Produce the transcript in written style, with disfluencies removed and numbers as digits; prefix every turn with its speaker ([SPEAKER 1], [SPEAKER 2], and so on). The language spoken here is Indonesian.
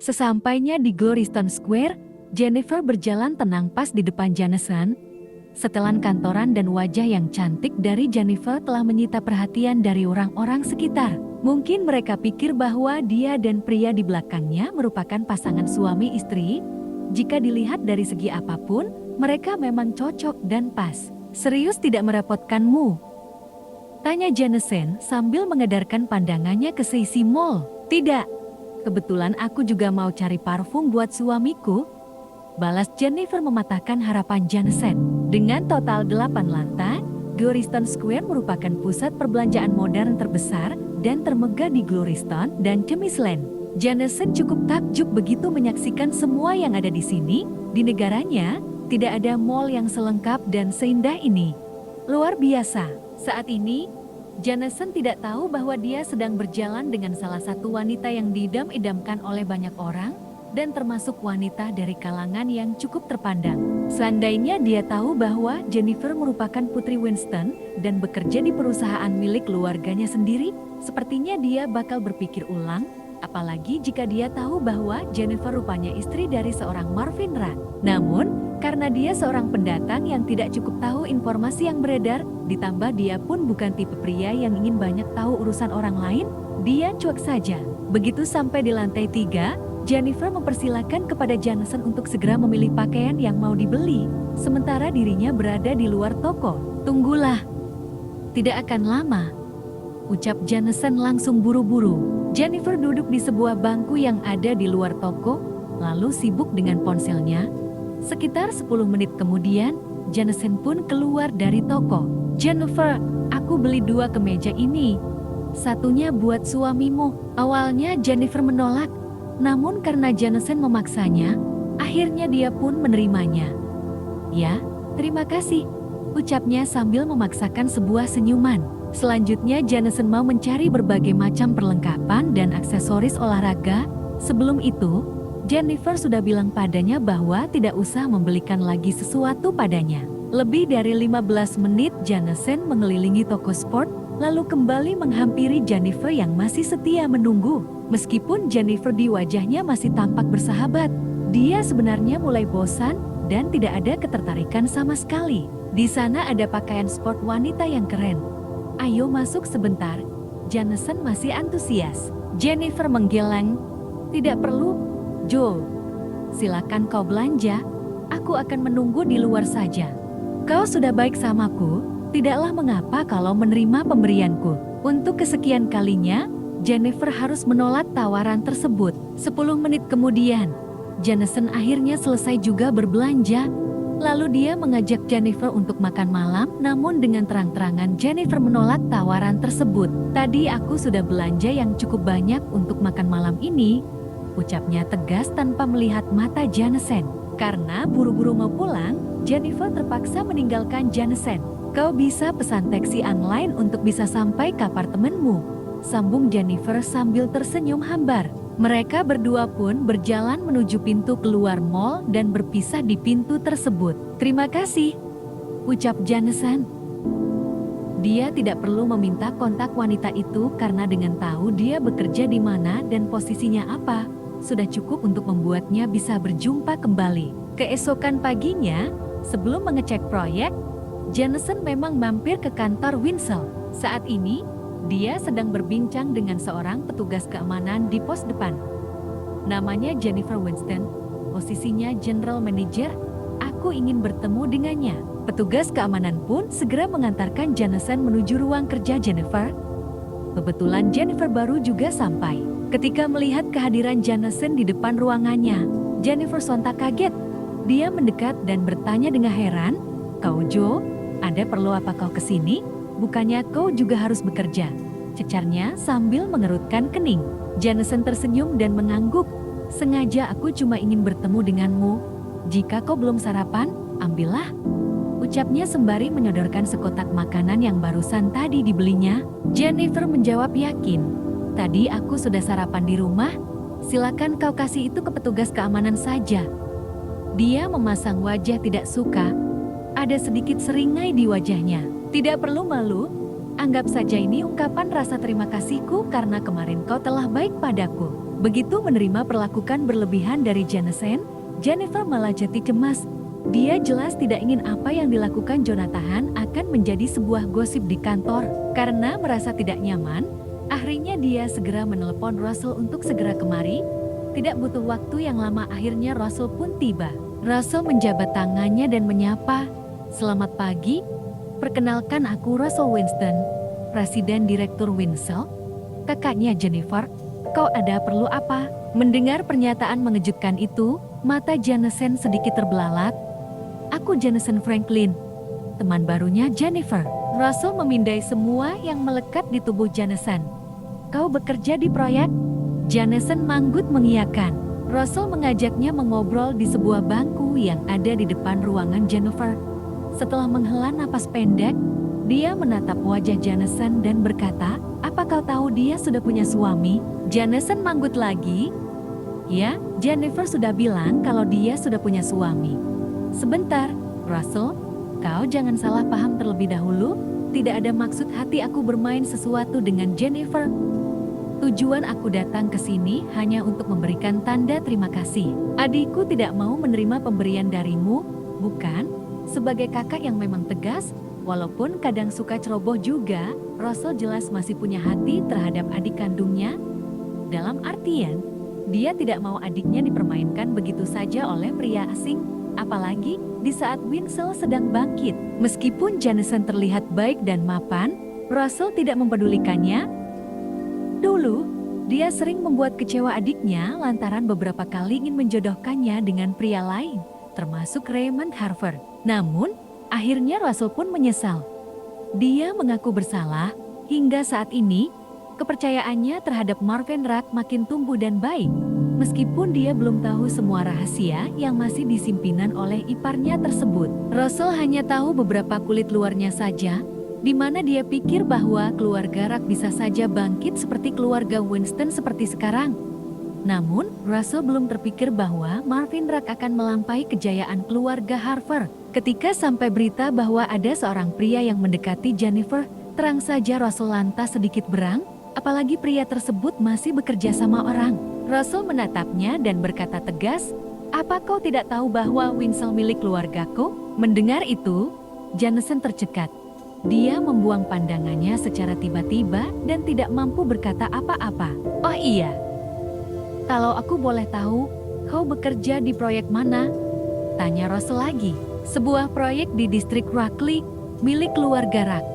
[SPEAKER 1] Sesampainya di Glorystone Square, Jennifer berjalan tenang pas di depan Jameson. Setelan kantoran dan wajah yang cantik dari Jennifer telah menyita perhatian dari orang-orang sekitar. Mungkin mereka pikir bahwa dia dan pria di belakangnya merupakan pasangan suami istri. Jika dilihat dari segi apapun, mereka memang cocok dan pas. Serius tidak merepotkanmu? Tanya Jameson sambil mengedarkan pandangannya ke sisi mall. Tidak. Kebetulan aku juga mau cari parfum buat suamiku. Balas Jennifer mematahkan harapan Jameson. Dengan total 8 lantai, Glorystone Square merupakan pusat perbelanjaan modern terbesar dan termegah di Glorystone dan Chemisland. Jameson cukup takjub begitu menyaksikan semua yang ada di sini. Di negaranya, tidak ada mall yang selengkap dan seindah ini. Luar biasa. Saat ini, Jameson tidak tahu bahwa dia sedang berjalan dengan salah satu wanita yang diidam-idamkan oleh banyak orang, dan termasuk wanita dari kalangan yang cukup terpandang. Seandainya dia tahu bahwa Jennifer merupakan putri Winston dan bekerja di perusahaan milik keluarganya sendiri, sepertinya dia bakal berpikir ulang, apalagi jika dia tahu bahwa Jennifer rupanya istri dari seorang Marvin Rath. Namun, karena dia seorang pendatang yang tidak cukup tahu informasi yang beredar, ditambah dia pun bukan tipe pria yang ingin banyak tahu urusan orang lain, dia cuek saja. Begitu sampai di lantai 3, Jennifer mempersilahkan kepada Jameson untuk segera memilih pakaian yang mau dibeli, sementara dirinya berada di luar toko. Tunggulah. Tidak akan lama. Ucap Jameson langsung buru-buru. Jennifer duduk di sebuah bangku yang ada di luar toko, lalu sibuk dengan ponselnya. Sekitar 10 menit kemudian, Jameson pun keluar dari toko. Jennifer, aku beli 2 kemeja ini. Satunya buat suamimu. Awalnya Jennifer menolak. Namun karena Jameson memaksanya, akhirnya dia pun menerimanya. Ya, terima kasih, ucapnya sambil memaksakan sebuah senyuman. Selanjutnya Jameson mau mencari berbagai macam perlengkapan dan aksesoris olahraga. Sebelum itu, Jennifer sudah bilang padanya bahwa tidak usah membelikan lagi sesuatu padanya. Lebih dari 15 menit Jameson mengelilingi toko sport, lalu kembali menghampiri Jennifer yang masih setia menunggu. Meskipun Jennifer di wajahnya masih tampak bersahabat, dia sebenarnya mulai bosan dan tidak ada ketertarikan sama sekali. Di sana ada pakaian sport wanita yang keren. Ayo masuk sebentar. Jameson masih antusias. Jennifer menggeleng. Tidak perlu, Joe. Silakan kau belanja. Aku akan menunggu di luar saja. Kau sudah baik samaku. Tidaklah mengapa kalau menerima pemberianku. Untuk kesekian kalinya, Jennifer harus menolak tawaran tersebut. 10 menit kemudian, Jameson akhirnya selesai juga berbelanja. Lalu dia mengajak Jennifer untuk makan malam, namun dengan terang-terangan Jennifer menolak tawaran tersebut. Tadi aku sudah belanja yang cukup banyak untuk makan malam ini, ucapnya tegas tanpa melihat mata Jameson. Karena buru-buru mau pulang, Jennifer terpaksa meninggalkan Jameson. Kau bisa pesan taksi online untuk bisa sampai ke apartemenmu, sambung Jennifer sambil tersenyum hambar. Mereka berdua pun berjalan menuju pintu keluar mall dan berpisah di pintu tersebut. Terima kasih, ucap Jameson. Dia tidak perlu meminta kontak wanita itu karena dengan tahu dia bekerja di mana dan posisinya apa, sudah cukup untuk membuatnya bisa berjumpa kembali. Keesokan paginya, sebelum mengecek proyek, Jameson memang mampir ke kantor Winsel. Saat ini, dia sedang berbincang dengan seorang petugas keamanan di pos depan. Namanya Jennifer Winston, posisinya General Manager. Aku ingin bertemu dengannya. Petugas keamanan pun segera mengantarkan Jameson menuju ruang kerja Jennifer. Kebetulan Jennifer baru juga sampai. Ketika melihat kehadiran Jameson di depan ruangannya, Jennifer sontak kaget. Dia mendekat dan bertanya dengan heran, "Kau Joe, ada perlu apa kau kesini? Bukannya kau juga harus bekerja?" cecarnya sambil mengerutkan kening. Jameson tersenyum dan mengangguk. "Sengaja aku cuma ingin bertemu denganmu. Jika kau belum sarapan, ambillah," ucapnya sembari menyodorkan sekotak makanan yang barusan tadi dibelinya. Jennifer menjawab yakin, "Tadi aku sudah sarapan di rumah. Silakan kau kasih itu ke petugas keamanan saja." Dia memasang wajah tidak suka. Ada sedikit seringai di wajahnya. "Tidak perlu malu. Anggap saja ini ungkapan rasa terima kasihku karena kemarin kau telah baik padaku." Begitu menerima perlakuan berlebihan dari Jameson, Jennifer malah jadi cemas. Dia jelas tidak ingin apa yang dilakukan Jonathan akan menjadi sebuah gosip di kantor. Karena merasa tidak nyaman, akhirnya dia segera menelepon Russell untuk segera kemari. Tidak butuh waktu yang lama, akhirnya Russell pun tiba. Russell menjabat tangannya dan menyapa, "Selamat pagi, perkenalkan aku Russell Winston, Presiden Direktur Winsell, kakaknya Jennifer. Kau ada perlu apa?" Mendengar pernyataan mengejutkan itu, mata Jameson sedikit terbelalak. "Aku Jameson Franklin, teman barunya Jennifer." Russell memindai semua yang melekat di tubuh Jameson. "Kau bekerja di proyek?" Jameson manggut mengiyakan. Russell mengajaknya mengobrol di sebuah bangku yang ada di depan ruangan Jennifer. Setelah menghela napas pendek, dia menatap wajah Jameson dan berkata, "Apa kau tahu dia sudah punya suami?" Jameson manggut lagi. "Ya, Jennifer sudah bilang kalau dia sudah punya suami." "Sebentar, Russell, kau jangan salah paham terlebih dahulu. Tidak ada maksud hati aku bermain sesuatu dengan Jennifer. Tujuan aku datang ke sini hanya untuk memberikan tanda terima kasih. Adikku tidak mau menerima pemberian darimu, bukan?" Sebagai kakak yang memang tegas, walaupun kadang suka ceroboh juga, Russell jelas masih punya hati terhadap adik kandungnya. Dalam artian, dia tidak mau adiknya dipermainkan begitu saja oleh pria asing. Apalagi di saat Winsell sedang bangkit. Meskipun Jameson terlihat baik dan mapan, Russell tidak mempedulikannya. Dulu, dia sering membuat kecewa adiknya lantaran beberapa kali ingin menjodohkannya dengan pria lain, termasuk Raymond Harper. Namun, akhirnya Russell pun menyesal. Dia mengaku bersalah. Hingga saat ini, kepercayaannya terhadap Marvin Rack makin tumbuh dan baik. Meskipun dia belum tahu semua rahasia yang masih disimpinan oleh iparnya tersebut. Russell hanya tahu beberapa kulit luarnya saja, di mana dia pikir bahwa keluarga Rack bisa saja bangkit seperti keluarga Winston seperti sekarang. Namun, Russell belum terpikir bahwa Marvin Rack akan melampaui kejayaan keluarga Harper. Ketika sampai berita bahwa ada seorang pria yang mendekati Jennifer, terang saja Russell lantas sedikit berang, apalagi pria tersebut masih bekerja sama orang. Russell menatapnya dan berkata tegas, "Apa kau tidak tahu bahwa Winsell milik keluargaku?" Mendengar itu, Jameson tercekat. Dia membuang pandangannya secara tiba-tiba dan tidak mampu berkata apa-apa. "Oh iya, kalau aku boleh tahu, kau bekerja di proyek mana?" tanya Russell lagi. "Sebuah proyek di distrik Rackley, milik keluarga Rack."